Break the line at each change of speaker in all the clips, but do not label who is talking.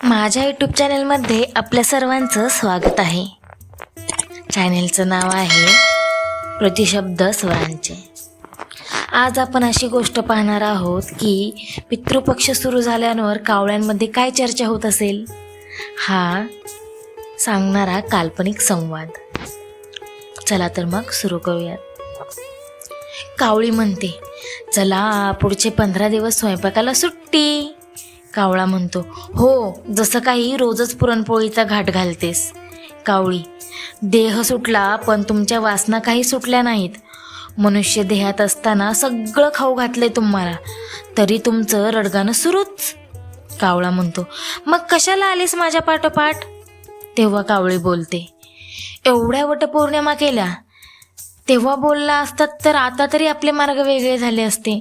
माझ्या यूट्यूब चॅनलमध्ये आपल्या सर्वांचं स्वागत आहे. चॅनलचं नाव आहे प्रतिशब्द स्वरांचे. आज आपण अशी गोष्ट पाहणार आहोत की पितृपक्ष सुरू झाल्यावर कावळ्यांमध्ये काय चर्चा होत असेल, हा सांगणारा काल्पनिक संवाद. चला तर मग सुरू करूयात. कावळी म्हणते, चला पुढचे 15 दिवस स्वयंपाकाला सुट्टी. कावळा म्हणतो, हो, जसं काही रोजच पुरणपोळीचा घाट घालतेस. कावळी, देह सुटला पण तुमच्या वासना काही सुटल्या नाहीत. मनुष्य देहात असताना सगळं खाऊ घातलंय तुम्हाला, तरी तुमचं रडगाणं सुरूच. कावळा म्हणतो, मग कशाला आलीस माझ्या पाठोपाठ? तेव्हा कावळी बोलते, एवढ्या वटपौर्णिमा केल्या तेव्हा बोलला असतात तर आता तरी आपले मार्ग वेगळे झाले असते.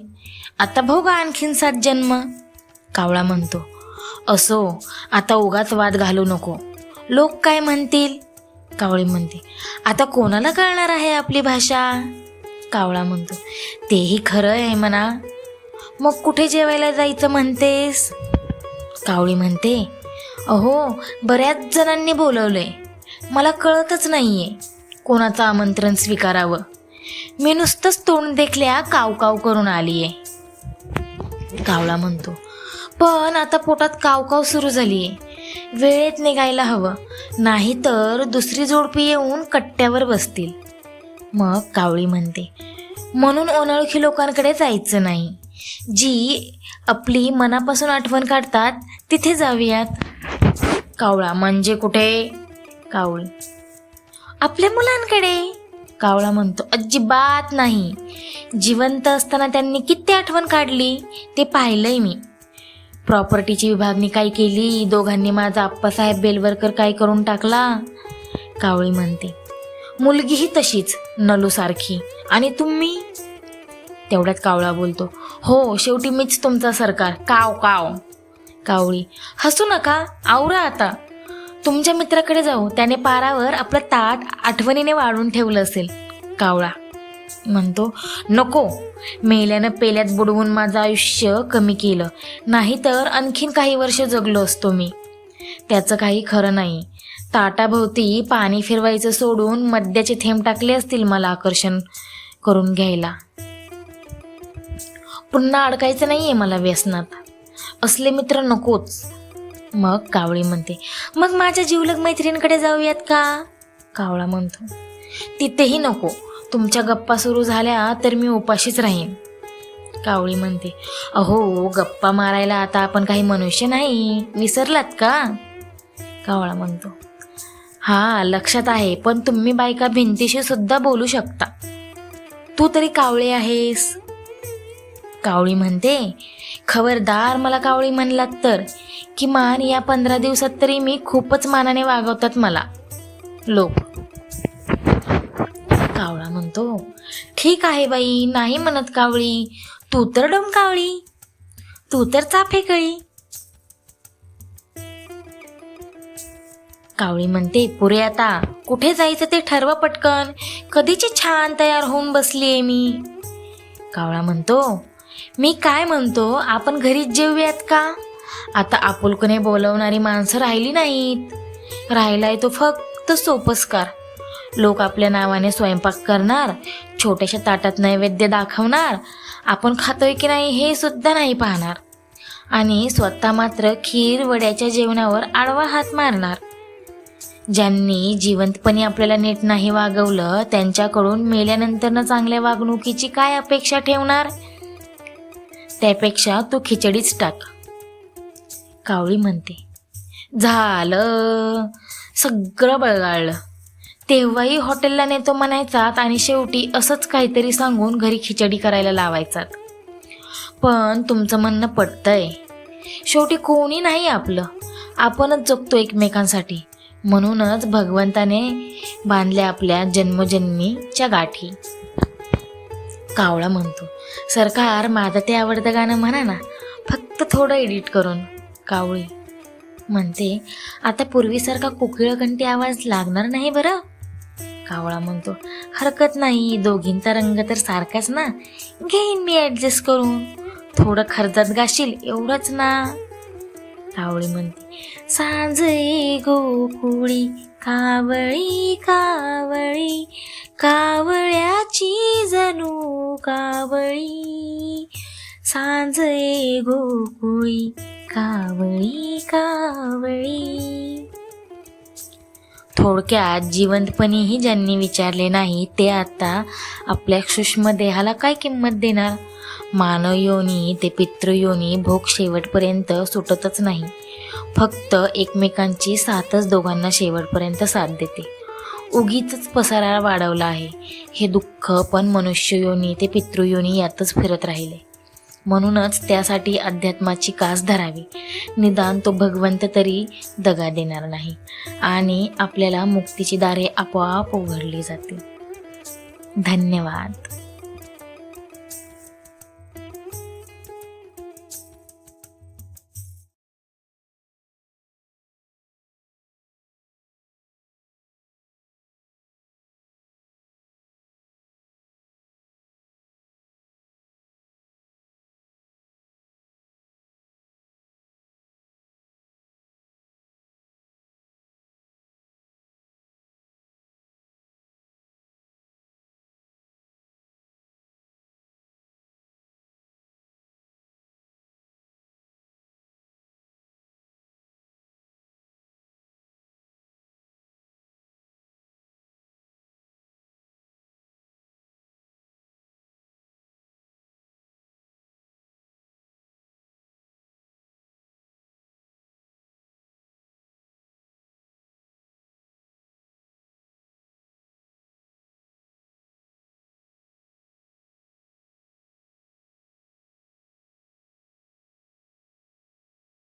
आता भोगा आणखीन 7 जन्म. कावळा म्हणतो, असो, आता उगाच वाद घालू नको, लोक काय म्हणतील. कावळी म्हणते, आता कोणाला कळणार आहे आपली भाषा. कावळा म्हणतो, तेही खरं आहे म्हणा. मग कुठे जेवायला जायचं म्हणतेस? कावळी म्हणते, अहो, बऱ्याच जणांनी बोलवलंय, मला कळतच नाहीये कोणाचं आमंत्रण स्वीकारावं. मी नुसतंच तोंड देखल्या काव काव करून आलीये. कावळा म्हणतो, पण आता पोटात कावकाव सुरू झालीये, वेळेत निघायला हवं, नाही तर दुसरी जोडपी येऊन कट्ट्यावर बसतील. मग कावळी म्हणते, म्हणून अनोळखी लोकांकडे जायचं नाही, जी आपली मनापासून आठवण काढतात तिथे जाऊयात. कावळा, म्हणजे कुठे? कावळी, आपल्या मुलांकडे. कावळा म्हणतो, अजिबात नाही, जिवंत असताना त्यांनी किती आठवण काढली ते पाहिलंय मी. प्रॉपर्टीची विभागणी काय केली, दोघांनी माझा आप्पासाहेब बेलवरकर काय करून टाकला. कावळी म्हणते, मुलगीही तशीच नलूसारखी, आणि तुम्ही? तेवढ्यात कावळा बोलतो, हो, शेवटी मीच तुमचा सरकार, काव काव. कावळी, हसू नका, आवरा आता, तुमच्या मित्राकडे जाऊ, त्याने पारावर आपलं ताट आठवणीने वाढून ठेवलं असेल. कावळा म्हणतो, नको, मेल्यानं पेल्यात बुडवून माझं आयुष्य कमी केलं, नाहीतर आणखीन काही वर्ष जगलो असतो मी. त्याचं काही खरं नाही, ताटाभोवती पाणी फिरवायचं सोडून मद्याचे थेंब टाकले असतील मला आकर्षण करून घ्यायला. पुन्हा अडकायचं नाहीये मला व्यसनात, असले मित्र नकोच. मग कावळी म्हणते, मग माझ्या जिवलग मैत्रिणीकडे जाऊयात का? कावळा म्हणतो, तिथेही नको, तुमच्या गप्पा सुरू झाल्या तर मी उपाशीच राहीन. कावळी म्हणते, अहो, गप्पा मारायला आता आपण काही मनुष्य नाही, विसरलात का? कावळा म्हणतो, हा, लक्षात आहे, पण तुम्ही बायका भिंतीशी सुद्धा बोलू शकता, तू तरी कावळी आहेस. कावळी म्हणते, खबरदार मला कावळी म्हणलात तर, किमान या 15 दिवसात तरी मी खूपच मानाने वागवतात मला लोक. कावळा म्हणतो, ठीक आहे बाई, नाही म्हणत कावळी, तू तर डोमकावळी, तू तर चाफेकळी. कावळी म्हणते, पुरे आता, कुठे जायचं ते ठरवा पटकन, कधीची छान तयार होऊन बसलीये मी. कावळा म्हणतो, मी काय म्हणतो, आपण घरीच जेवूयात का? आता आपुलकीने बोलवणारी माणसं राहिली नाहीत, राहिलाय तो फक्त सोपस्कार. लोक आपल्या नावाने स्वयंपाक करणार, छोट्याशा ताटात नैवेद्य दाखवणार, आपण खातोय की नाही हे सुद्धा नाही पाहणार, आणि स्वतः मात्र खीर वड्याच्या जेवणावर आडवा हात मारणार. ज्यांनी जिवंतपणी आपल्याला नीट नाही वागवलं त्यांच्याकडून मेल्यानंतर चांगल्या वागणुकीची काय अपेक्षा ठेवणार? त्यापेक्षा तू खिचडीच टाक. कावळी म्हणते, झालं, सगळं बळगाळलं. तेव्हाही हॉटेलला नेतो म्हणायचात आणि शेवटी असंच काहीतरी सांगून घरी खिचडी करायला लावायचात. पण तुमचं म्हणणं पटतंय, शेवटी कोणी नाही आपलं, आपणच जगतो एकमेकांसाठी, म्हणूनच भगवंताने बांधल्या आपल्या जन्मोजन्मीच्या गाठी. कावळा म्हणतो, सरकार, माझं ते आवडतं गाणं म्हणा ना, फक्त थोडं एडिट करून. कावळी म्हणते, आता पूर्वीसारखा कोकिळकंठी आवाज लागणार नाही बरं. कावळा म्हणतो, हरकत नाही, दोघींचा रंग तर सारखाच ना, घेईन मी ॲडजस्ट करून, थोडं खर्चात गाशील एवढंच ना. कावळी म्हणते, सांज ये गोकुळी कावळी कावळी, कावळ्याची जणू कावळी, सांज ये गोकुळी कावळी कावळी. थोडक्यात जिवंतपणीही ज्यांनी विचारले नाही ते आता आपल्या सूक्ष्म देहाला काय किंमत देणार. मानव योनी ते पितृयोनी भोग शेवटपर्यंत सुटतच नाही, फक्त एकमेकांची साथच दोघांना शेवटपर्यंत साथ देते. उगीच पसारा वाढवला आहे हे दुःख, पण मनुष्य योनी ते पितृयोनी यातच फिरत राहिले. म्हणूनच त्यासाठी अध्यात्माची कास धरावी, निदान तो भगवंत तरी दगा देणार नाही आणि आपल्याला मुक्तीची दारे आपोआप उघडली जातील. धन्यवाद.